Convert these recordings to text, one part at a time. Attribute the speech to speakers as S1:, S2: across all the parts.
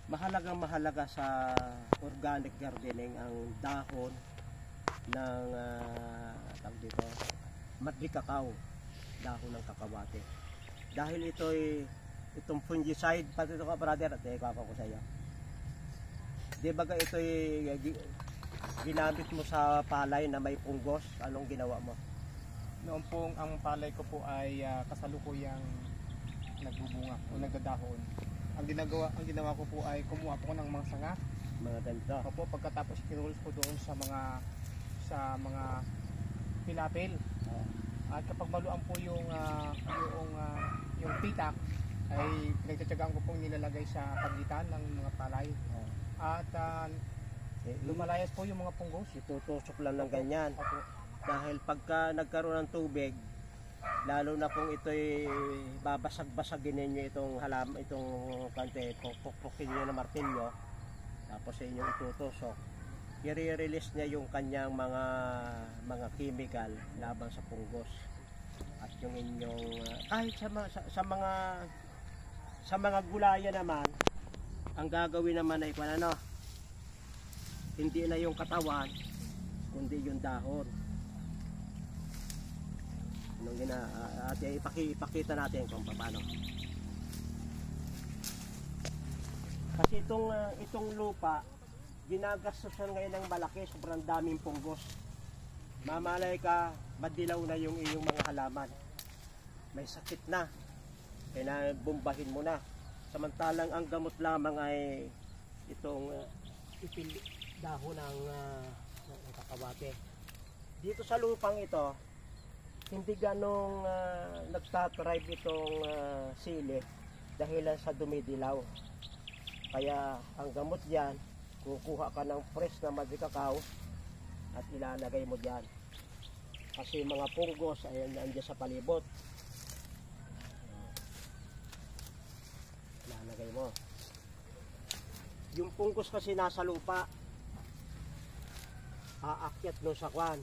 S1: mahalaga sa organic gardening ang dahon ng tawag dito, madri cacao, dahon ng kakawate. Dahil itong fungicide, pati ito ka brother, at ikaw ko sa iyo. Di ba ito'y ginamit mo sa palay na may punggos? Anong ginawa mo?
S2: Noon pong ang palay ko po ay kasalukuyang nagbubunga o nagdadahon. Ang ginawa ko po ay kumuha po ng mga sanga.
S1: Mga ganito.
S2: Opo, pagkatapos kinulos ko doon sa mga pilapil. At kapag maluan po yung pitak, ay pinagtatsagaan ko pong nilalagay sa pagitan ng mga palay. At lumalayas po yung mga punggos.
S1: Itutusok lang ng ganyan.
S2: Opo.
S1: Dahil pagka nagkaroon ng tubig, lalo na kung ito'y babasag-basagin ninyo itong kante, pukpukin nyo na martilyo, tapos sa inyong itutusok, i-release niya yung kanyang mga chemical laban sa punggos. At yung inyong kahit sa mga gulayan naman, ang gagawin naman ay hindi na yung katawan, kundi yung dahon. At ipakita natin kung paano. Kasi itong lupa, ginagastusan ngayon ng malaki, sobrang daming punggos. Mamalay ka, madilaw na yung iyong mga halaman. May sakit na, kaya bombahin mo na. Samantalang ang gamot lamang ay itong dahon ng kakawate. Dito sa lupang ito, hindi ganong nagtatribe itong sili dahil sa dumidilaw. Kaya ang gamot diyan, kukuha ka ng fresh na madri cacao at ilalagay mo diyan. Kasi mga punggos ay nandiyan sa palibot. Ilalagay mo. Yung punggos kasi nasa lupa, aakyat no sa kwan.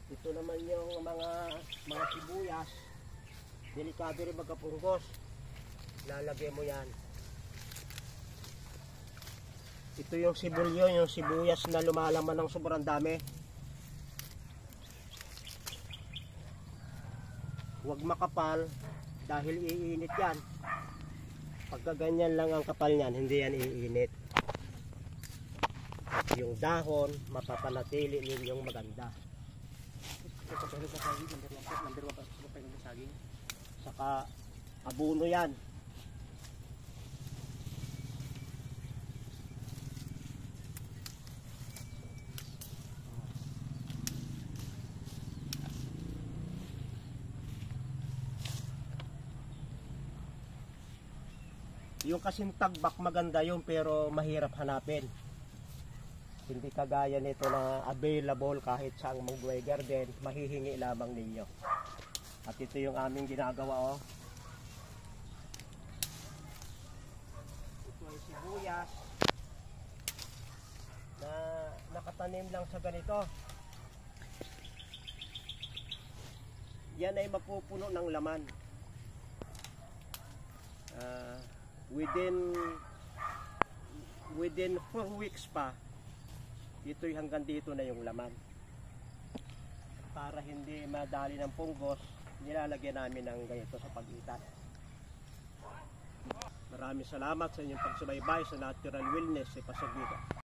S1: Ito naman yung mga sibuyas, delikado rin magkapunggos. Lalagay mo yan. Ito yung sibulyo, yung sibuyas na lumalaman ng sobrang dami. Huwag makapal dahil iinit yan. Pagka ganyan lang ang kapal niyan, hindi yan iinit. At yung dahon, mapapanatili ninyong maganda. Saka abono yan. Yung kasing tagbak maganda yun, pero mahirap hanapin. Hindi kagaya nito na available kahit saang Mugway Garden, mahihingi lamang ninyo. At ito yung aming ginagawa, oh. Ito ay sibuyas na nakatanim lang sa ganito. Yan ay mapupuno ng laman. Within 4 weeks pa, ito'y hanggang dito na yung laman. Para hindi madali ng punggos, nilalagyan namin ng ganito sa pagitan. Maraming salamat sa inyong pagsubaybay sa Natural Wellness sa Pasig dito.